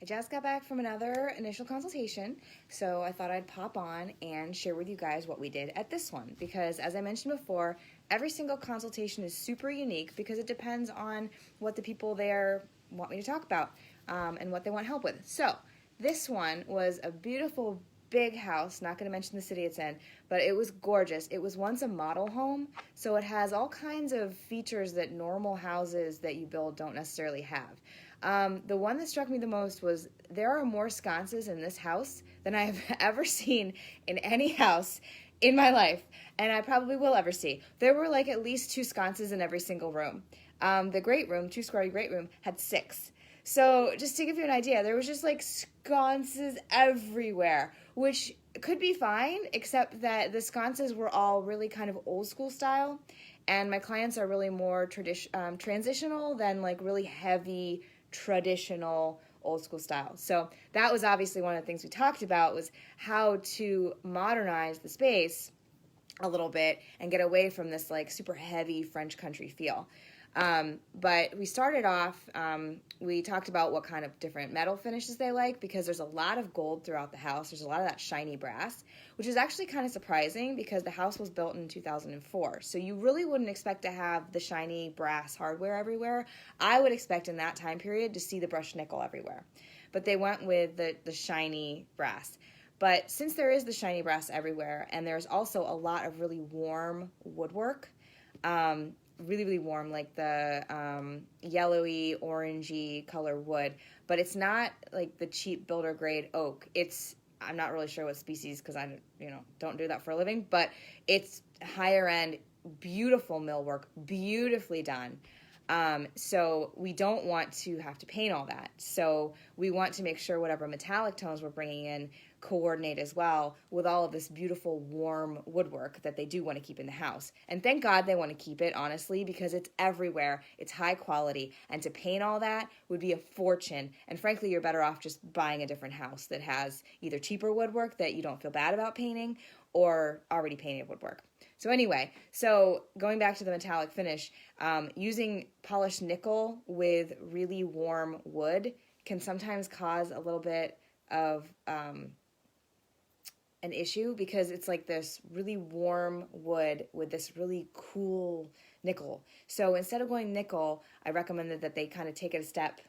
I just got back from another initial consultation, so I thought I'd pop on and share with you guys what we did at this one. Because as I mentioned before, every single consultation is super unique because it depends on what the people there want me to talk about and what they want help with. So this one was a beautiful big house, not going to mention the city it's in, but it was gorgeous. It was once a model home, so it has all kinds of features that normal houses that you build don't necessarily have. The one that struck me the most was there are more sconces in this house than I have ever seen in any house in my life, and I probably will ever see. There were like at least 2 sconces in every single room. The great room, 2-story great room, had 6. So just to give you an idea, there was just like sconces everywhere, which could be fine, except that the sconces were all really kind of old school style, and my clients are really more transitional than like really heavy traditional old school style. So that was obviously one of the things we talked about, was how to modernize the space a little bit and get away from this like super heavy French country feel. But we started off, we talked about what kind of different metal finishes they like, because there's a lot of gold throughout the house. There's a lot of that shiny brass, which is actually kind of surprising because the house was built in 2004. So you really wouldn't expect to have the shiny brass hardware everywhere. I would expect in that time period to see the brushed nickel everywhere. But they went with the shiny brass. But since there is the shiny brass everywhere, and there's also a lot of really warm woodwork, really, really warm, like the yellowy, orangey color wood, but it's not like the cheap builder grade oak. I'm not really sure what species because I don't do that for a living, but it's higher end, beautiful millwork, beautifully done. So we don't want to have to paint all that. So we want to make sure whatever metallic tones we're bringing in coordinate as well with all of this beautiful warm woodwork that they do want to keep in the house. And thank God they want to keep it, honestly, because it's everywhere. It's high quality. And to paint all that would be a fortune. And frankly, you're better off just buying a different house that has either cheaper woodwork that you don't feel bad about painting or already painted woodwork. So anyway, going back to the metallic finish, using polished nickel with really warm wood can sometimes cause a little bit of an issue, because it's like this really warm wood with this really cool nickel. So instead of going nickel, I recommended that they kind of take it a step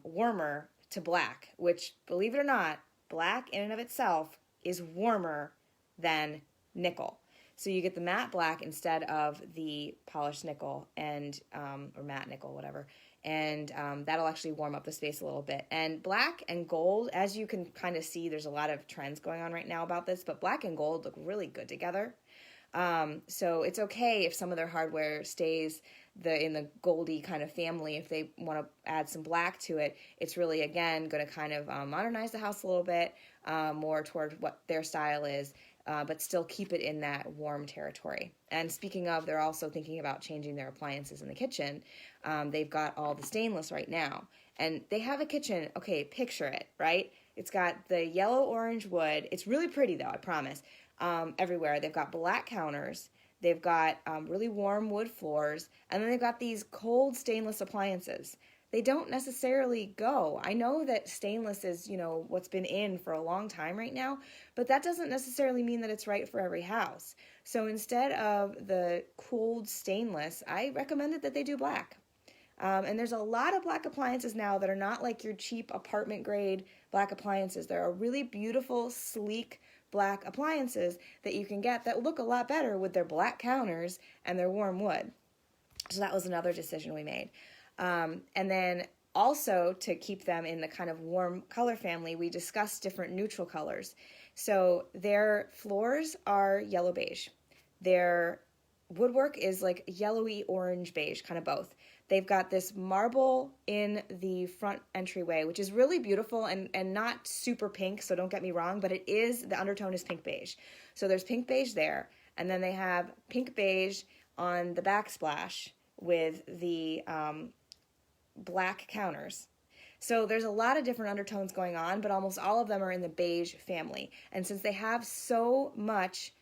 warmer to black, which, believe it or not, black in and of itself is warmer than nickel. So you get the matte black instead of the polished nickel or matte nickel, whatever. And that'll actually warm up the space a little bit. And black and gold, as you can kind of see, there's a lot of trends going on right now about this, but black and gold look really good together. So it's okay if some of their hardware stays in the goldy kind of family. If they want to add some black to it, it's really, again, going to kind of modernize the house a little bit more toward what their style is. But still keep it in that warm territory. And speaking of, they're also thinking about changing their appliances in the kitchen. They've got all the stainless right now. And they have a kitchen, okay, picture it, right? It's got the yellow-orange wood. It's really pretty, though, I promise, everywhere. They've got black counters. They've got really warm wood floors. And then they've got these cold stainless appliances. They don't necessarily go. I know that stainless is, what's been in for a long time right now, but that doesn't necessarily mean that it's right for every house. So instead of the cooled stainless, I recommended that they do black. And there's a lot of black appliances now that are not like your cheap apartment grade black appliances. There are really beautiful, sleek black appliances that you can get that look a lot better with their black counters and their warm wood. So that was another decision we made. And then also, to keep them in the kind of warm color family, we discussed different neutral colors. So their floors are yellow beige. Their woodwork is like yellowy orange beige, kind of both. They've got this marble in the front entryway, which is really beautiful and not super pink, so don't get me wrong, but the undertone is pink beige. So there's pink beige there, and then they have pink beige on the backsplash with the black counters. So there's a lot of different undertones going on, but almost all of them are in the beige family. And since they have so much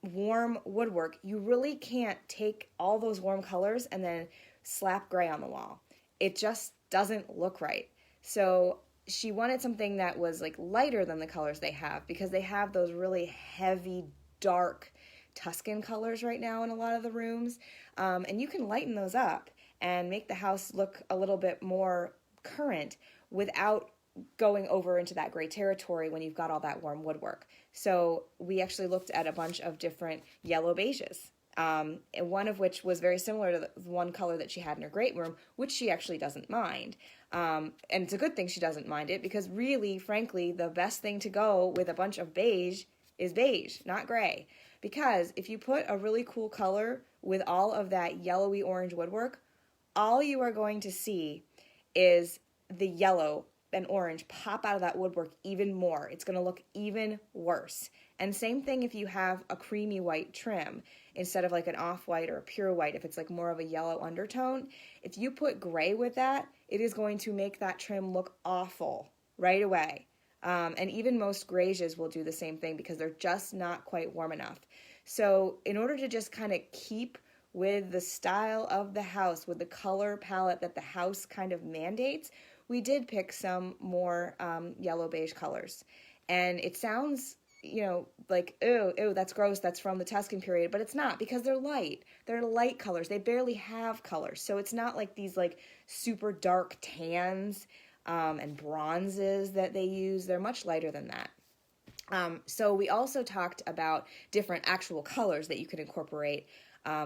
warm woodwork, you really can't take all those warm colors and then slap gray on the wall. It just doesn't look right. So she wanted something that was like lighter than the colors they have, because they have those really heavy, dark Tuscan colors right now in a lot of the rooms. And you can lighten those up and make the house look a little bit more current without going over into that gray territory when you've got all that warm woodwork. So we actually looked at a bunch of different yellow beiges. And one of which was very similar to the one color that she had in her great room, which she actually doesn't mind. And it's a good thing she doesn't mind it, because really, frankly, the best thing to go with a bunch of beige is beige, not gray. Because if you put a really cool color with all of that yellowy orange woodwork, all you are going to see is the yellow and orange pop out of that woodwork even more. It's going to look even worse. And same thing if you have a creamy white trim instead of like an off-white or a pure white, if it's like more of a yellow undertone. If you put gray with that, it is going to make that trim look awful right away. And even most greiges will do the same thing, because they're just not quite warm enough. So in order to just kind of keep with the style of the house, with the color palette that the house kind of mandates, we did pick some more yellow beige colors. And it sounds, like, ew, that's gross, that's from the Tuscan period, but it's not, because they're light. They're light colors. They barely have colors. So it's not like these like super dark tans and bronzes that they use. They're much lighter than that. So we also talked about different actual colors that you could incorporate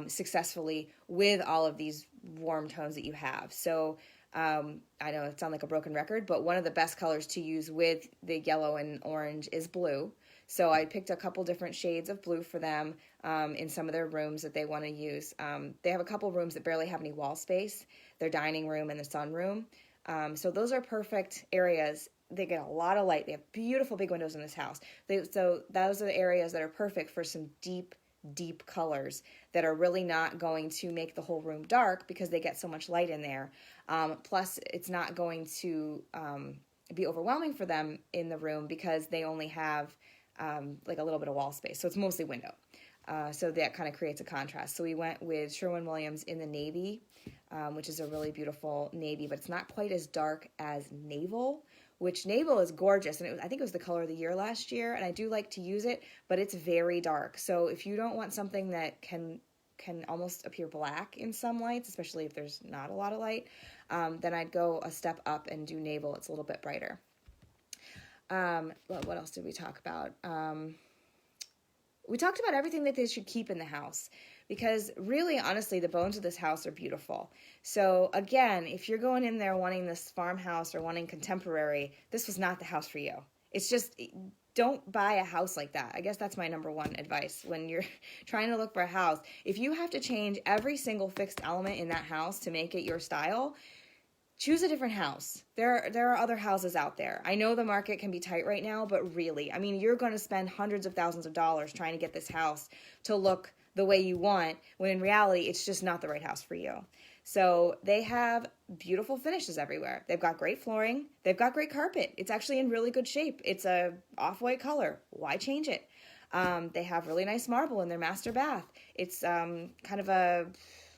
successfully with all of these warm tones that you have. So I know it sounds like a broken record, but one of the best colors to use with the yellow and orange is blue. So I picked a couple different shades of blue for them in some of their rooms that they want to use. They have a couple rooms that barely have any wall space, their dining room and the sunroom. So those are perfect areas. They get a lot of light. They have beautiful big windows in this house. So those are the areas that are perfect for some deep colors that are really not going to make the whole room dark, because they get so much light in there. Plus, it's not going to be overwhelming for them in the room, because they only have like a little bit of wall space. So it's mostly window. So that kind of creates a contrast. So we went with Sherwin-Williams in the navy, which is a really beautiful navy, but it's not quite as dark as navel, which navel is gorgeous. And I think it was the color of the year last year, and I do like to use it, but it's very dark. So if you don't want something that can almost appear black in some lights, especially if there's not a lot of light, then I'd go a step up and do navel. It's a little bit brighter. What else did we talk about? We talked about everything that they should keep in the house, because really, honestly, the bones of this house are beautiful. So again, if you're going in there wanting this farmhouse or wanting contemporary, this was not the house for you. It's just, don't buy a house like that. I guess that's my number one advice when you're trying to look for a house. If you have to change every single fixed element in that house to make it your style, choose a different house. There are other houses out there. I know the market can be tight right now, but really, I mean, you're going to spend hundreds of thousands of dollars trying to get this house to look the way you want, when in reality, it's just not the right house for you. So they have beautiful finishes everywhere. They've got great flooring. They've got great carpet. It's actually in really good shape. It's a off-white color. Why change it? They have really nice marble in their master bath. It's kind of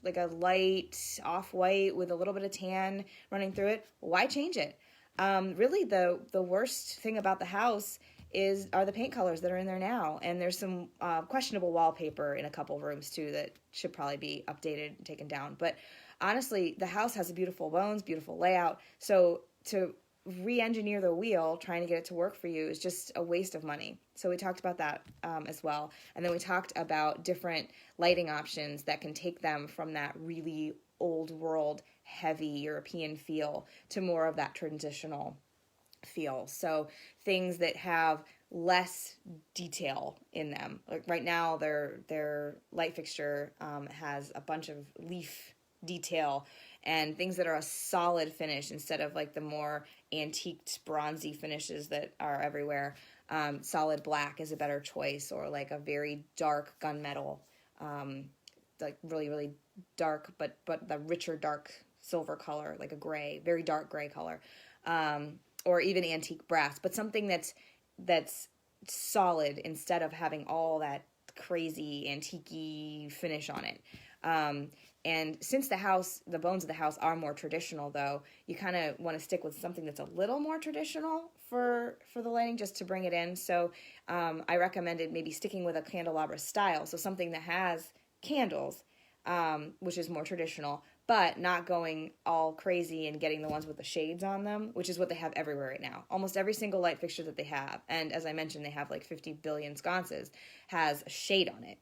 like a light off-white with a little bit of tan running through it. Why change it? Really, the worst thing about the house are the paint colors that are in there now. And there's some questionable wallpaper in a couple rooms too that should probably be updated and taken down. But honestly, the house has a beautiful bones, beautiful layout. So to re-engineer the wheel, trying to get it to work for you, is just a waste of money. So we talked about that as well. And then we talked about different lighting options that can take them from that really old world, heavy European feel to more of that traditional feel. So things that have less detail in them. Like right now, their light fixture has a bunch of leaf detail and things that are a solid finish instead of like the more antiqued bronzy finishes that are everywhere. Solid black is a better choice, or like a very dark gunmetal, like really, really dark, but the richer dark silver color, like a gray, very dark gray color, or even antique brass, but something that's solid instead of having all that crazy antique-y finish on it. And since the bones of the house are more traditional, though, you kind of want to stick with something that's a little more traditional for the lighting, just to bring it in. So I recommended maybe sticking with a candelabra style, so something that has candles, which is more traditional, but not going all crazy and getting the ones with the shades on them, which is what they have everywhere right now. Almost every single light fixture that they have, and as I mentioned, they have like 50 billion sconces, has a shade on it.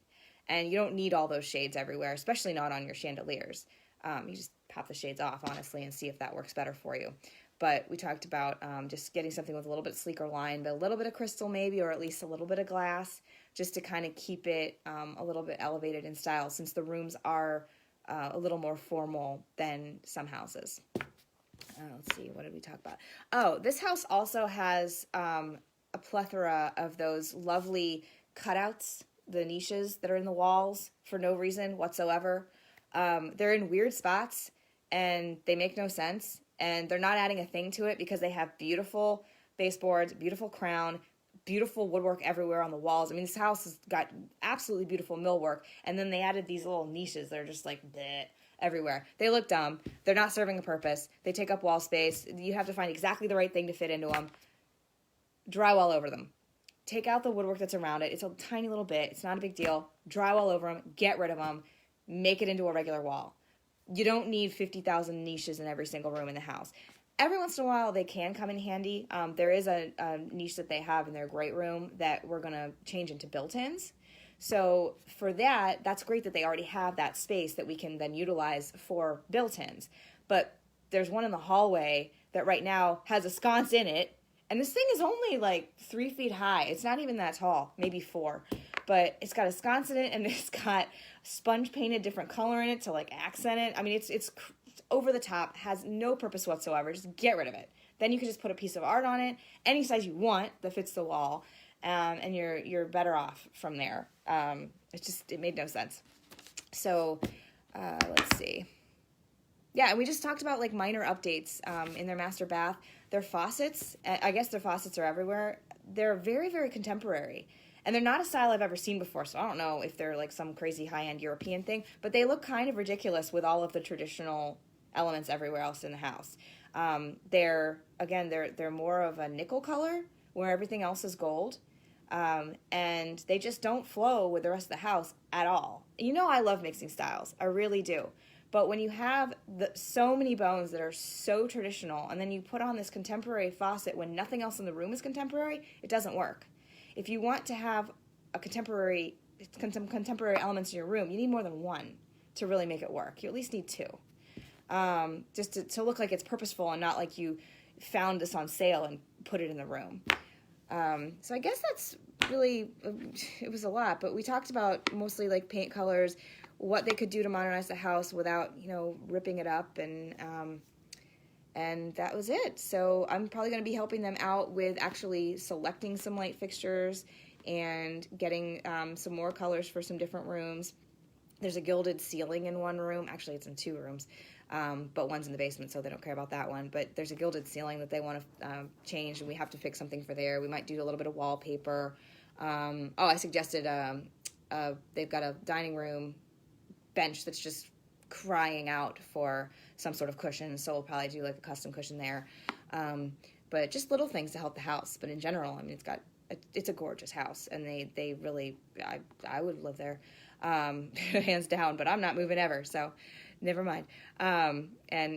And you don't need all those shades everywhere, especially not on your chandeliers. You just pop the shades off, honestly, and see if that works better for you. But we talked about just getting something with a little bit sleeker line, but a little bit of crystal maybe, or at least a little bit of glass, just to kind of keep it a little bit elevated in style, since the rooms are a little more formal than some houses. Let's see, what did we talk about? Oh, this house also has a plethora of those lovely cutouts, the niches that are in the walls for no reason whatsoever. They're in weird spots and they make no sense, and they're not adding a thing to it because they have beautiful baseboards, beautiful crown, beautiful woodwork everywhere on the walls. I mean, this house has got absolutely beautiful millwork, and then they added these little niches that are just like bleh, everywhere. They look dumb. They're not serving a purpose. They take up wall space. You have to find exactly the right thing to fit into them. Drywall over them. Take out the woodwork that's around it. It's a tiny little bit. It's not a big deal. Drywall over them. Get rid of them. Make it into a regular wall. You don't need 50,000 niches in every single room in the house. Every once in a while, they can come in handy. There is a niche that they have in their great room that we're going to change into built-ins. So for that, that's great that they already have that space that we can then utilize for built-ins. But there's one in the hallway that right now has a sconce in it, and this thing is only like 3 feet high. It's not even that tall, maybe 4. But it's got a sconce in it, and it's got sponge painted different color in it to like accent it. I mean, it's over the top, has no purpose whatsoever. Just get rid of it. Then you can just put a piece of art on it, any size you want that fits the wall, and you're better off from there. It made no sense. So let's see. Yeah, and we just talked about like minor updates in their master bath. Their faucets, I guess their faucets are everywhere. They're very, very contemporary. And they're not a style I've ever seen before, so I don't know if they're like some crazy high-end European thing, but they look kind of ridiculous with all of the traditional elements everywhere else in the house. They're more of a nickel color where everything else is gold. And they just don't flow with the rest of the house at all. You know I love mixing styles. I really do. But when you have so many bones that are so traditional, and then you put on this contemporary faucet when nothing else in the room is contemporary, it doesn't work. If you want to have some contemporary elements in your room, you need more than one to really make it work. You at least need 2. Just to look like it's purposeful and not like you found this on sale and put it in the room. So I guess that's really, it was a lot, but we talked about mostly like paint colors, what they could do to modernize the house without, ripping it up, and that was it. So I'm probably going to be helping them out with actually selecting some light fixtures and getting some more colors for some different rooms. There's a gilded ceiling in one room. Actually, it's in 2 rooms, but one's in the basement, so they don't care about that one. But there's a gilded ceiling that they want to change, and we have to fix something for there. We might do a little bit of wallpaper. I suggested they've got a dining room bench that's just crying out for some sort of cushion, so we'll probably do like a custom cushion there. But just little things to help the house. But in general, I mean, it's a gorgeous house, and they really, I would live there, hands down. But I'm not moving ever, so never mind. And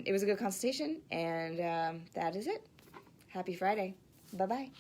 it was a good consultation, and that is it. Happy Friday. Bye-bye.